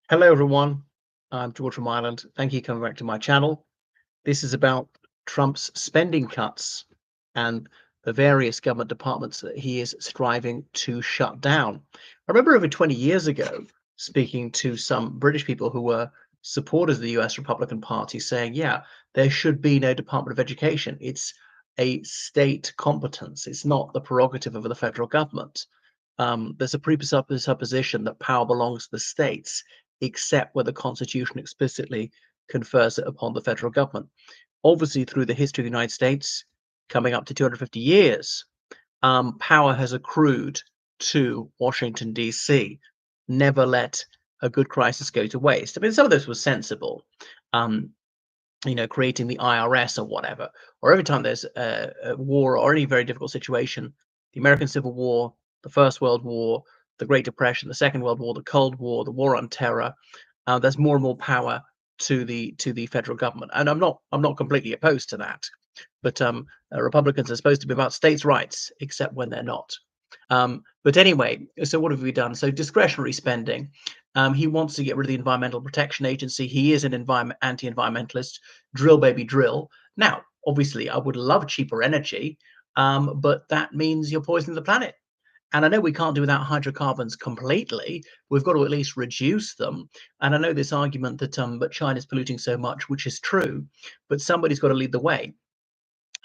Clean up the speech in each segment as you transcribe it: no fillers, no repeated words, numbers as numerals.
Hello, everyone. I'm George from Ireland. Thank you for coming back to my channel. This is about Trump's spending cuts and the various government departments that he is striving to shut down. I remember over 20 years ago speaking to some British people who were supporters of the US Republican Party saying, yeah, there should be no Department of Education. It's a state competence, it's not the prerogative of the federal government. There's a presupposition that power belongs to the states, except where the Constitution explicitly confers it upon the federal government. Obviously, through the history of the United States, coming up to 250 years, power has accrued to Washington, D.C. Never let a good crisis go to waste. I mean, some of this was sensible. Um, creating the IRS or whatever, or every time there's a war or any very difficult situation, the American Civil War, the First World War, the Great Depression, the Second World War, the Cold War, the War on Terror, there's more and more power to the federal government, and I'm not completely opposed to that, but Republicans are supposed to be about states' rights, except when they're not. But anyway, so what have we done? So discretionary spending. He wants to get rid of the Environmental Protection Agency. He is an anti-environmentalist. Drill, baby, drill. Now, obviously, I would love cheaper energy, but that means you're poisoning the planet. And I know we can't do without hydrocarbons completely. We've got to at least reduce them. And I know this argument that but China's polluting so much, which is true, but somebody's got to lead the way.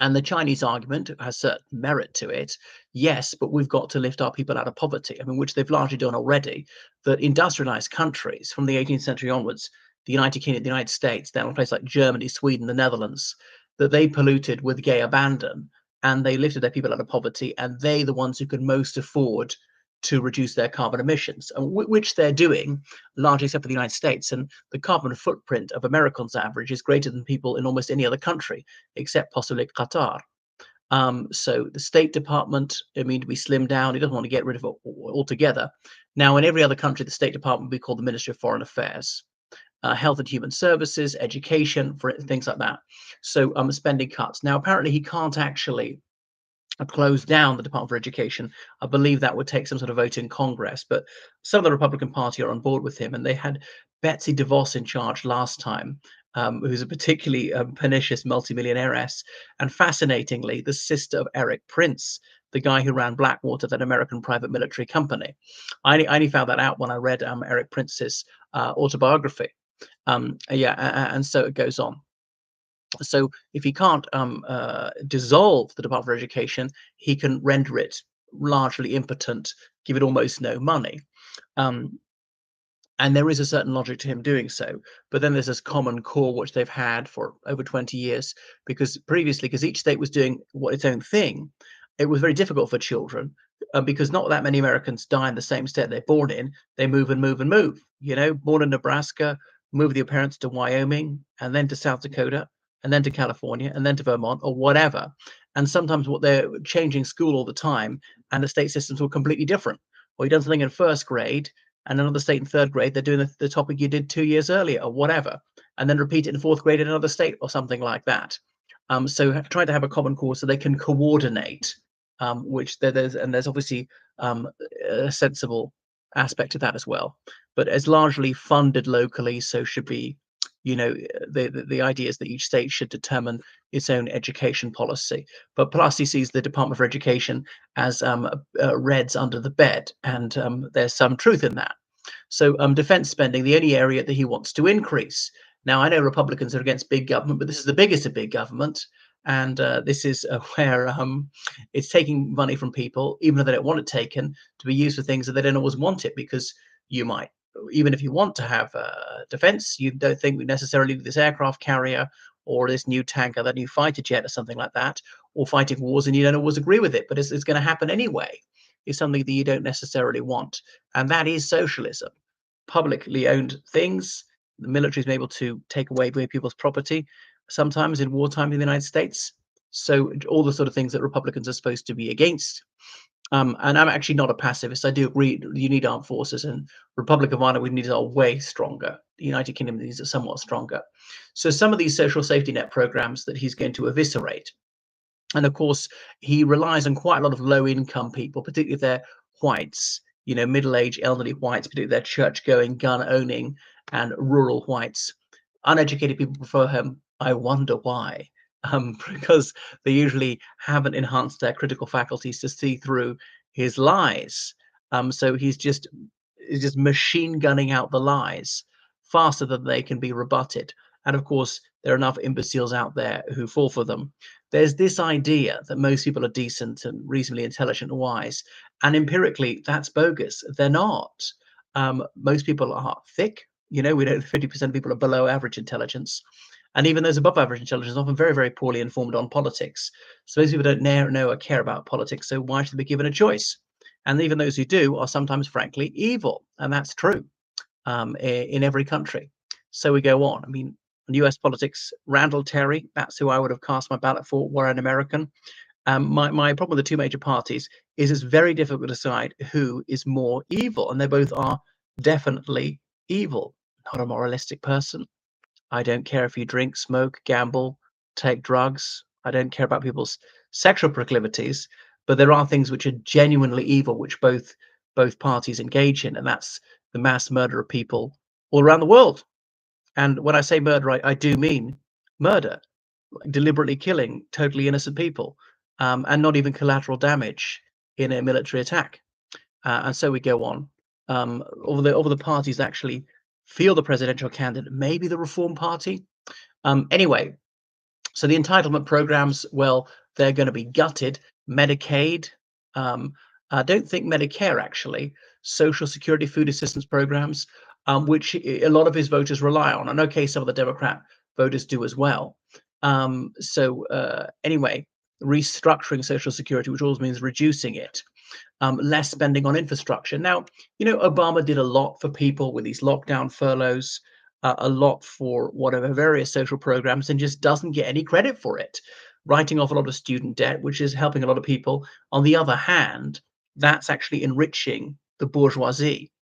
And the Chinese argument has certain merit to it, yes, but we've got to lift our people out of poverty. I mean, which they've largely done already. That industrialized countries from the 18th century onwards, the United Kingdom, the United States, down a place like Germany, Sweden, the Netherlands, that they polluted with gay abandon, and they lifted their people out of poverty, and they the ones who could most afford to reduce their carbon emissions, which they're doing largely except for the United States. And the carbon footprint of Americans average is greater than people in almost any other country, except possibly Qatar. So the State Department, I mean, to be slimmed down, he doesn't want to get rid of it altogether. Now, in every other country, the State Department would be called the Ministry of Foreign Affairs. Health and Human Services, education, for things like that. So spending cuts. Now, apparently, he can't actually close down the Department for Education. I believe that would take some sort of vote in Congress, but some of the Republican Party are on board with him, and they had Betsy DeVos in charge last time, who's a particularly pernicious multimillionairess, and fascinatingly, the sister of Eric Prince, the guy who ran Blackwater, that American private military company. I only found that out when I read Eric Prince's autobiography. And so it goes on. So if he can't dissolve the Department for Education, he can render it largely impotent, give it almost no money. Um, and there is a certain logic to him doing so. But then there's this common core which they've had for over 20 years, because previously, because each state was doing its own thing, it was very difficult for children, because not that many Americans die in the same state they're born in. They move and move and move. Born in Nebraska, move with your parents to Wyoming, and then to South Dakota, and then to California, and then to Vermont, or whatever. And sometimes what they're changing school all the time, and the state systems were completely different. Or you done something in first grade, and another state in third grade, they're doing the topic you did 2 years earlier or whatever, and then repeat it in fourth grade in another state or something like that. So try to have a common core so they can coordinate, which there's obviously a sensible aspect to that as well. But it's largely funded locally, so should be, the idea is that each state should determine its own education policy. But plus, he sees the Department for Education as Reds under the bed, and there's some truth in that. So defense spending, the only area that he wants to increase. Now, I know Republicans are against big government, but this is the biggest of big government. And this is where it's taking money from people, even though they don't want it taken, to be used for things that they don't always want it, because you might, even if you want to have defense, you don't think we necessarily need this aircraft carrier or this new tanker, that new fighter jet or something like that, or fighting wars, and you don't always agree with it, but it's going to happen anyway. Is something that you don't necessarily want. And that is socialism. Publicly owned things, the military's been able to take away people's property, sometimes in wartime in the United States. So all the sort of things that Republicans are supposed to be against. And I'm actually not a pacifist. I do agree you need armed forces, and Republic of Ireland, we need are way stronger. The United Kingdom needs are somewhat stronger. So some of these social safety net programs that he's going to eviscerate. And of course, he relies on quite a lot of low income people, particularly if they're whites, middle-aged elderly whites, particularly their church-going, gun-owning, and rural whites. Uneducated people prefer him. I wonder why. Because they usually haven't enhanced their critical faculties to see through his lies. So he's just machine gunning out the lies faster than they can be rebutted. And of course, there are enough imbeciles out there who fall for them. There's this idea that most people are decent and reasonably intelligent and wise, and empirically, that's bogus. They're not. Most people are thick. We know 50% of people are below average intelligence. And even those above average intelligence are often very, very poorly informed on politics. So most people don't know or care about politics. So why should they be given a choice? And even those who do are sometimes, frankly, evil. And that's true in every country. So we go on. I mean, US politics, Randall Terry, that's who I would have cast my ballot for, were an American. My problem with the two major parties is it's very difficult to decide who is more evil. And they both are definitely evil. Not a moralistic person. I don't care if you drink, smoke, gamble, take drugs. I don't care about people's sexual proclivities, but there are things which are genuinely evil, which both parties engage in, and that's the mass murder of people all around the world. And when I say murder, I do mean murder, like deliberately killing totally innocent people, and not even collateral damage in a military attack. And so we go on. Over the parties that actually feel the presidential candidate, maybe the Reform Party. Anyway, so the entitlement programs, well, they're going to be gutted. Medicaid, I don't think Medicare actually, Social Security, food assistance programs, which a lot of his voters rely on. And okay, some of the Democrat voters do as well. Anyway, restructuring Social Security, which always means reducing it. Less spending on infrastructure. Now, Obama did a lot for people with these lockdown furloughs, a lot for whatever various social programs, and just doesn't get any credit for it, writing off a lot of student debt, which is helping a lot of people. On the other hand, that's actually enriching the bourgeoisie.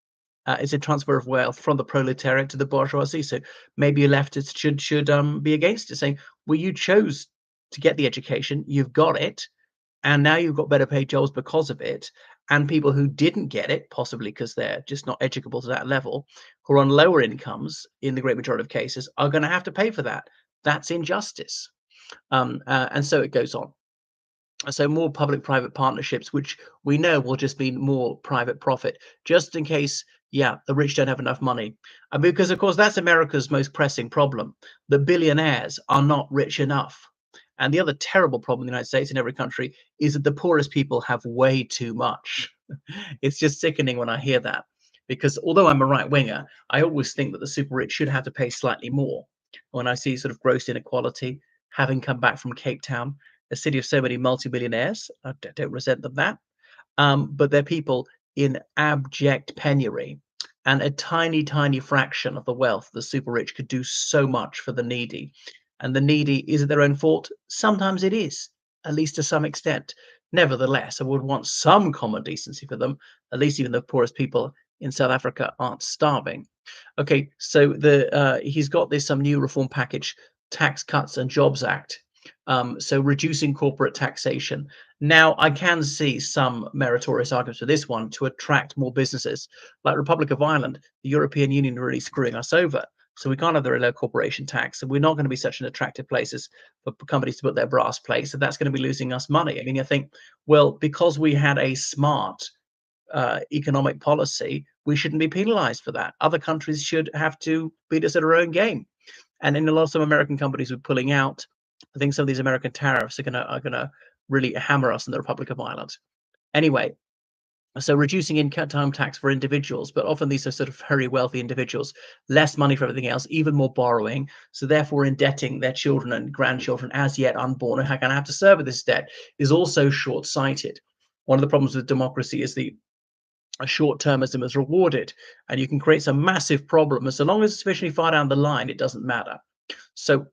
It's a transfer of wealth from the proletariat to the bourgeoisie. So maybe leftists should be against it, saying, well, you chose to get the education, you've got it, and now you've got better paid jobs because of it. And people who didn't get it, possibly because they're just not educable to that level, who are on lower incomes in the great majority of cases, are going to have to pay for that. That's injustice. And so it goes on. So more public-private partnerships, which we know will just mean more private profit, just in case, yeah, the rich don't have enough money. Because, of course, that's America's most pressing problem. The billionaires are not rich enough. And the other terrible problem in the United States and every country is that the poorest people have way too much. It's just sickening when I hear that, because although I'm a right winger, I always think that the super rich should have to pay slightly more. When I see sort of gross inequality, having come back from Cape Town, a city of so many multimillionaires, I don't resent them that, but they're people in abject penury. And a tiny, tiny fraction of the wealth of the super rich could do so much for the needy. And the needy, is it their own fault? Sometimes it is, at least to some extent. Nevertheless, I would want some common decency for them. At least even the poorest people in South Africa aren't starving. Okay, so he's got this some new reform package, Tax Cuts and Jobs Act. So reducing corporate taxation. Now, I can see some meritorious arguments for this one to attract more businesses. Like Republic of Ireland, the European Union are really screwing us over. So we can't have the very low corporation tax, and we're not going to be such an attractive places for companies to put their brass plates. So that's going to be losing us money. I mean, I think, well, because we had a smart economic policy, we shouldn't be penalized for that. Other countries should have to beat us at our own game. And in a lot of some American companies were pulling out, I think some of these American tariffs are gonna really hammer us in the Republic of Ireland. Anyway, so reducing income tax for individuals, but often these are sort of very wealthy individuals, less money for everything else, even more borrowing, so therefore indebting their children and grandchildren as yet unborn who are going to have to serve this debt, is also short-sighted. One of the problems with democracy is the short-termism is rewarded, and you can create some massive problems. So long as it's sufficiently far down the line, it doesn't matter. So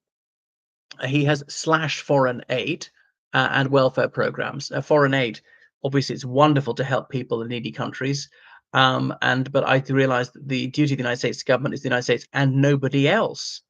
he has slashed foreign aid and welfare programs. Foreign aid, obviously, it's wonderful to help people in needy countries, but I realize that the duty of the United States government is the United States and nobody else.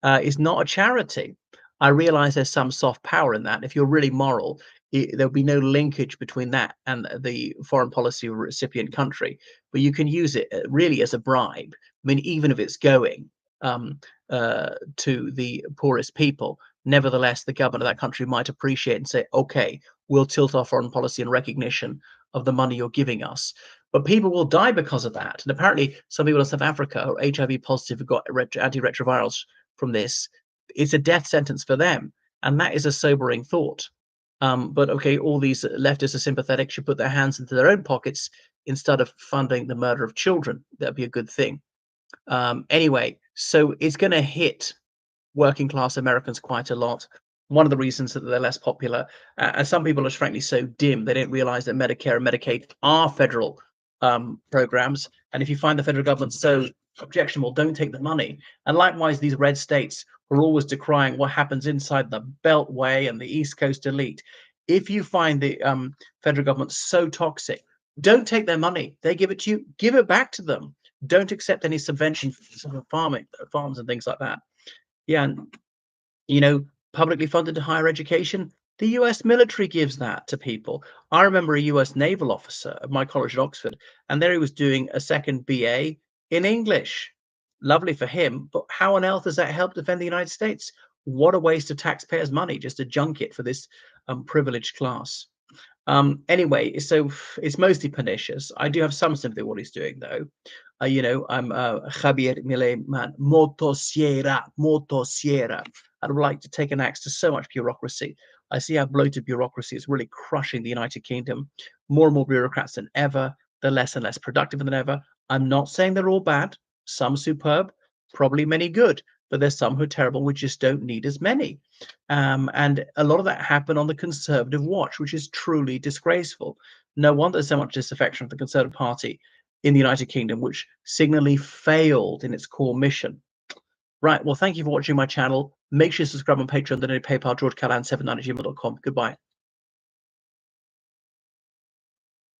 Is not a charity. I realize there's some soft power in that. If you're really moral, there'll be no linkage between that and the foreign policy recipient country, but you can use it really as a bribe. I mean, even if it's going um, to the poorest people, nevertheless, the government of that country might appreciate and say, okay, we'll tilt our foreign policy in recognition of the money you're giving us. But people will die because of that. And apparently, some people in South Africa who are HIV positive have got antiretrovirals from this. It's a death sentence for them. And that is a sobering thought. But okay, all these leftists are sympathetic, should put their hands into their own pockets instead of funding the murder of children. That'd be a good thing. Anyway, so it's going to hit working class Americans quite a lot. One of the reasons that they're less popular, and some people are frankly so dim they don't realize that Medicare and Medicaid are federal programs. And if you find the federal government so objectionable, don't take the money. And likewise, these red states are always decrying what happens inside the Beltway and the East Coast elite. If you find the federal government so toxic, don't take their money. They give it to you, give it back to them. Don't accept any subvention for farms and things like that. Yeah, and publicly funded higher education, the US military gives that to people. I remember a US naval officer at my college at Oxford, and there he was doing a second BA in English. Lovely for him, but how on earth does that help defend the United States? What a waste of taxpayers' money just to junk it for this privileged class. Anyway, so it's mostly pernicious. I do have some sympathy with what he's doing, though. I'm Javier Milei man, motosierra. I would like to take an axe to so much bureaucracy. I see how bloated bureaucracy is really crushing the United Kingdom. More and more bureaucrats than ever. They're less and less productive than ever. I'm not saying they're all bad. Some superb, probably many good, but there's some who are terrible. We just don't need as many. And a lot of that happened on the Conservative watch, which is truly disgraceful. No wonder there's so much disaffection for the Conservative Party in the United Kingdom, which signally failed in its core mission. Right. Well, thank you for watching my channel. Make sure you subscribe on Patreon, donate PayPal, georgecallahan79@gmail.com. Goodbye.